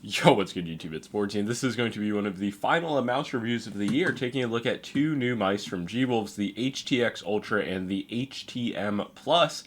Yo, what's good YouTube? It's boardzy, and this is going to be one of the final mouse reviews of the year, taking a look at two new mice from Gwolves, the HTX Ultra and the HTM Plus.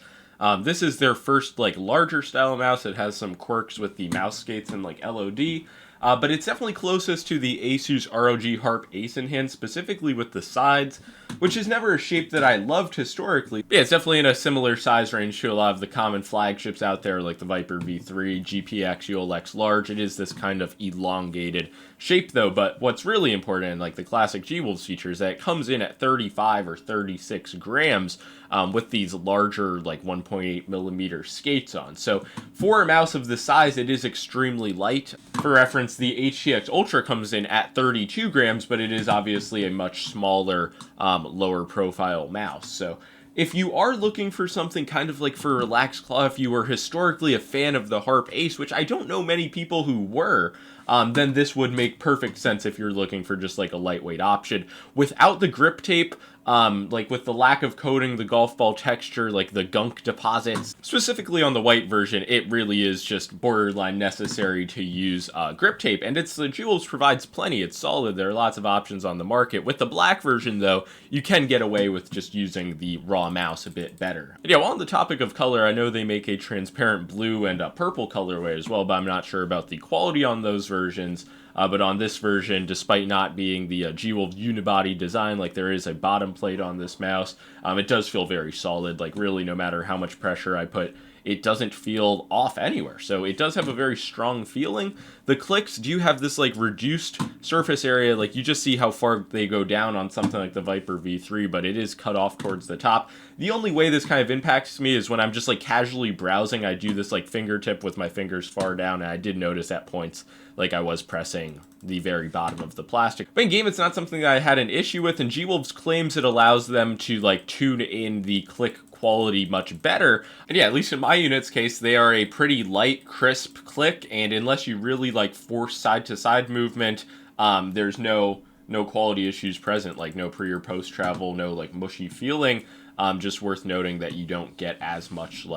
This is their first larger style mouse. It has some quirks with the mouse skates and LOD, but it's definitely closest to the Asus ROG Harp Ace in hand, specifically with the sides, which is never a shape that I loved historically. But yeah, it's definitely in a similar size range to a lot of the common flagships out there, like the Viper V3, GPX, ULX Large. It is this kind of elongated shape though, but what's really important, like the classic Gwolves feature, is that it comes in at 35 or 36 grams with these larger 1.8 millimeter skates on. So for a mouse of this size, it is extremely light. For reference, the HTX Ultra comes in at 32 grams, but it is obviously a much smaller, lower profile mouse. So if you are looking for something kind of for relaxed claw, if you were historically a fan of the Harp Ace, which I don't know many people who were, then this would make perfect sense if you're looking for just a lightweight option. Without the grip tape, with the lack of coating, the golf ball texture, the gunk deposits, specifically on the white version, it really is just borderline necessary to use grip tape, and the Gwolves provides plenty. It's solid. There are lots of options on the market. With the black version, though, you can get away with just using the raw mouse a bit better. But yeah, while on the topic of color, I know they make a transparent blue and a purple colorway as well, but I'm not sure about the quality on those versions. But on this version, despite not being the Gwolves unibody design, there is a bottom plate on this mouse, it does feel very solid. Really, no matter how much pressure I put, it doesn't feel off anywhere. So it does have a very strong feeling. The clicks do have this reduced surface area. You just see how far they go down on something like the Viper V3, but it is cut off towards the top. The only way this kind of impacts me is when I'm just casually browsing. I do this fingertip with my fingers far down, and I did notice at points I was pressing the very bottom of the plastic. But in game, it's not something that I had an issue with, and Gwolves claims it allows them to tune in the click quality much better. And yeah, at least in my unit's case, they are a pretty light, crisp click, and unless you really force side-to-side movement, there's no quality issues present, no pre or post travel, no mushy feeling. Just worth noting that you don't get as much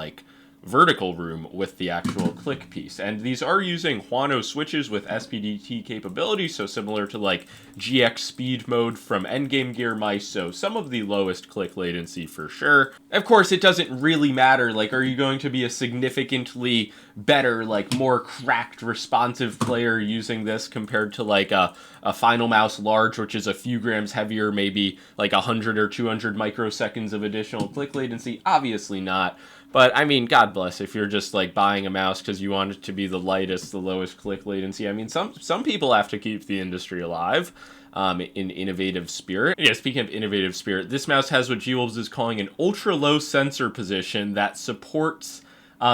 vertical room with the actual click piece. And these are using Huano switches with SPDT capability, so similar to GX speed mode from endgame gear mice, so some of the lowest click latency for sure. Of course, it doesn't really matter, are you going to be a significantly better, more cracked responsive player using this compared to a Final Mouse Large, which is a few grams heavier, maybe 100 or 200 microseconds of additional click latency? Obviously not. But, I mean, God bless if you're just, buying a mouse because you want it to be the lightest, the lowest click latency. I mean, some people have to keep the industry alive in innovative spirit. Yeah, speaking of innovative spirit, this mouse has what Gwolves is calling an ultra-low sensor position that supports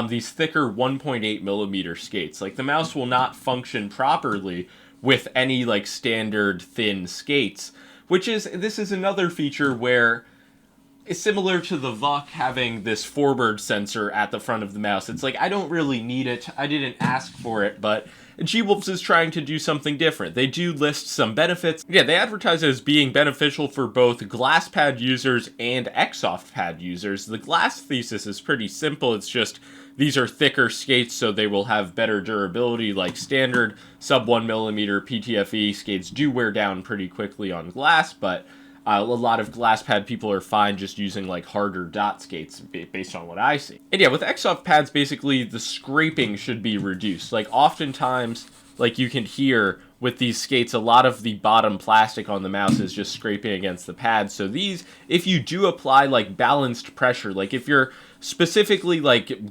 these thicker 1.8 millimeter skates. The mouse will not function properly with any, standard thin skates, this is another feature where it's similar to the VUC having this forward sensor at the front of the mouse. It's I don't really need it. I didn't ask for it, but Gwolves is trying to do something different. They do list some benefits. Yeah, they advertise it as being beneficial for both glass pad users and Xsoft pad users. The glass thesis is pretty simple. It's just these are thicker skates, so they will have better durability. Standard sub 1 millimeter PTFE skates do wear down pretty quickly on glass, but a lot of glass pad people are fine just using harder dot skates based on what I see. And yeah, with Xsoft pads, basically the scraping should be reduced. Oftentimes, you can hear with these skates, a lot of the bottom plastic on the mouse is just scraping against the pad. So these, if you do apply balanced pressure, if you're specifically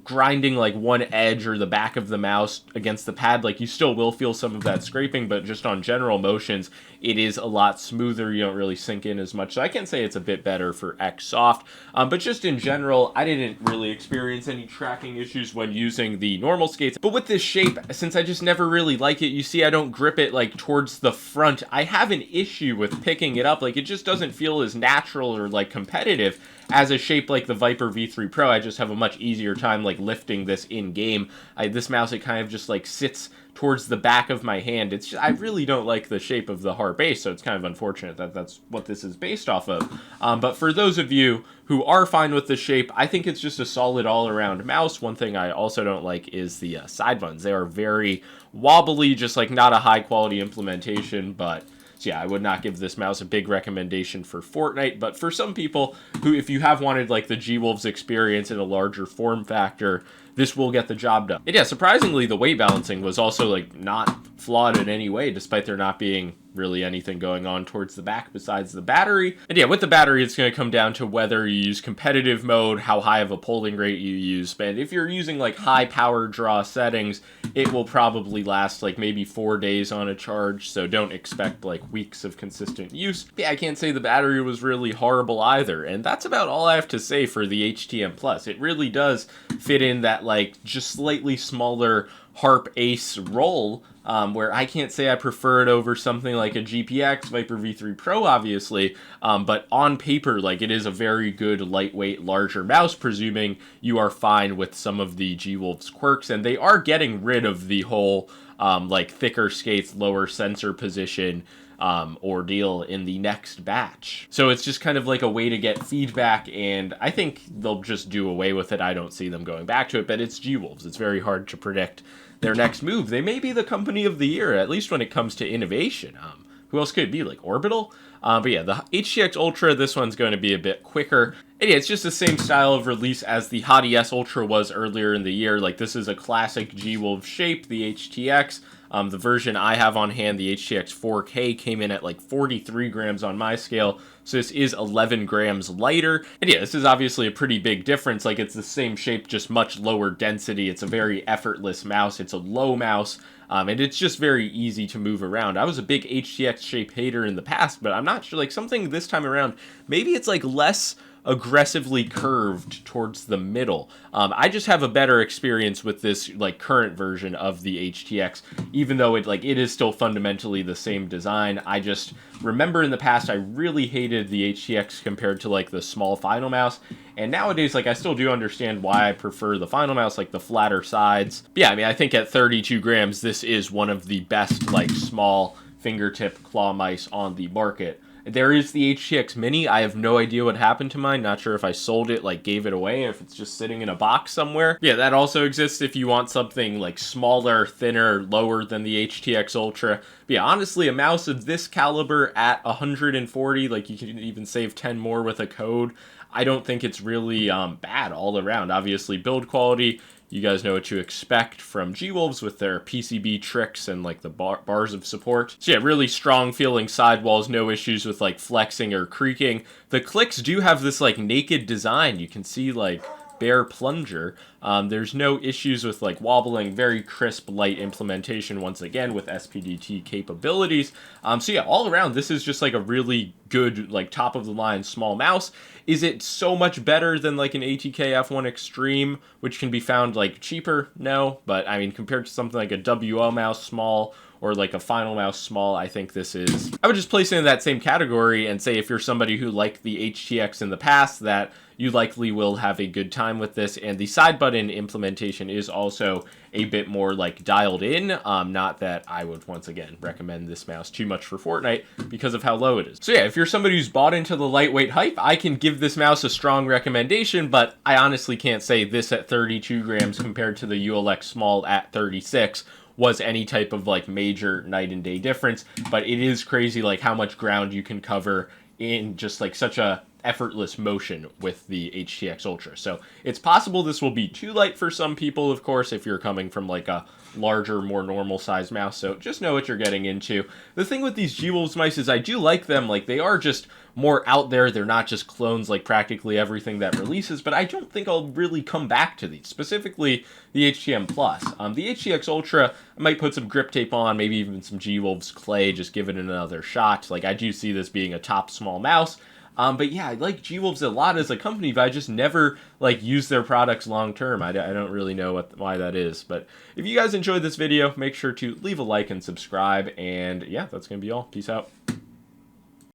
grinding one edge or the back of the mouse against the pad, you still will feel some of that scraping, but just on general motions, it is a lot smoother. You don't really sink in as much. So I can say it's a bit better for Xsoft, but just in general, I didn't really experience any tracking issues when using the normal skates. But with this shape, since I just never really like it, you see I don't grip it towards the front. I have an issue with picking it up. It just doesn't feel as natural or competitive as a shape like the Viper V3 Pro. I just have a much easier time lifting this in game. This mouse, it kind of just sits towards the back of my hand. It's just, I really don't like the shape of the hard base, so it's kind of unfortunate that that's what this is based off of. But for those of you who are fine with the shape, I think it's just a solid all-around mouse. One thing I also don't like is the side buttons. They are very wobbly, just like not a high-quality implementation, but so yeah, I would not give this mouse a big recommendation for Fortnite, but for some people who, if you have wanted like the Gwolves experience in a larger form factor, this will get the job done. And yeah, surprisingly, the weight balancing was also like not flawed in any way, despite there not being really anything going on towards the back besides the battery. And yeah, with the battery, it's going to come down to whether you use competitive mode, how high of a polling rate you use. And if you're using like high power draw settings, it will probably last like maybe 4 days on a charge, so don't expect like weeks of consistent use. But yeah, I can't say the battery was really horrible either, and that's about all I have to say for the HTM Plus. It really does fit in that like just slightly smaller Harp Ace role, where I can't say I prefer it over something like a GPX, Viper V3 Pro, obviously, but on paper, like, it is a very good, lightweight, larger mouse, presuming you are fine with some of the Gwolves quirks, and they are getting rid of the whole, like, thicker skates, lower sensor position, ordeal in the next batch. So it's just kind of like a way to get feedback, and I think they'll just do away with it. I don't see them going back to it, but it's Gwolves. It's very hard to predict their next move. They may be the company of the year, at least when it comes to innovation. Who else could it be? Like Orbital? But yeah, the HTX Ultra, this one's going to be a bit quicker. And yeah, it's just the same style of release as the HTX Ultra was earlier in the year. Like, this is a classic Gwolves shape, the HTX. The version I have on hand, the HTX 4K, came in at like 43 grams on my scale, so this is 11 grams lighter. And yeah, this is obviously a pretty big difference. Like, it's the same shape, just much lower density. It's a very effortless mouse. It's a low mouse, and it's just very easy to move around. I was a big HTX shape hater in the past, but I'm not sure, like, something this time around, maybe it's like less aggressively curved towards the middle. I just have a better experience with this like current version of the HTX, even though it is still fundamentally the same design. I just remember in the past I really hated the HTX compared to like the small Final mouse, and nowadays like I still do understand why I prefer the Final mouse, like the flatter sides. But yeah, I mean, I think at 32 grams this is one of the best like small fingertip claw mice on the market. There is the HTX Mini. I have no idea what happened to mine. Not sure if I sold it, like gave it away, if it's just sitting in a box somewhere. Yeah, that also exists if you want something like smaller, thinner, lower than the HTX Ultra. But yeah, honestly, a mouse of this caliber at 140, like you can even save 10 more with a code. I don't think it's really bad all around. Obviously, build quality, you guys know what to expect from Gwolves with their PCB tricks and like the bars of support. So yeah, really strong feeling sidewalls, no issues with like flexing or creaking. The clicks do have this like naked design. You can see like bare plunger. There's no issues with like wobbling, very crisp, light implementation once again with SPDT capabilities. So yeah, all around, this is just like a really good, like top of the line small mouse. Is it so much better than like an ATK F1 Extreme, which can be found like cheaper? No, but I mean, compared to something like a WL mouse small or like a Final mouse small, I think this is, I would just place it in that same category and say if you're somebody who liked the HTX in the past, that you likely will have a good time with this. And the side button implementation is also a bit more like dialed in. Not that I would once again recommend this mouse too much for Fortnite because of how low it is. So yeah, if you're somebody who's bought into the lightweight hype, I can give this mouse a strong recommendation, but I honestly can't say this at 32 grams compared to the ULX Small at 36 was any type of like major night and day difference. But it is crazy like how much ground you can cover in just like such a effortless motion with the HTX Ultra. So it's possible this will be too light for some people, of course, if you're coming from like a larger, more normal size mouse. So just know what you're getting into. The thing with these Gwolves mice is I do like them. Like, they are just more out there. They're not just clones like practically everything that releases, but I don't think I'll really come back to these, specifically the HTM Plus. The HTX Ultra, I might put some grip tape on, maybe even some Gwolves clay, just give it another shot. Like, I do see this being a top small mouse. But yeah, I like Gwolves a lot as a company, but I just never like use their products long term. I don't really know why that is. But if you guys enjoyed this video, make sure to leave a like and subscribe. And yeah, that's going to be all. Peace out.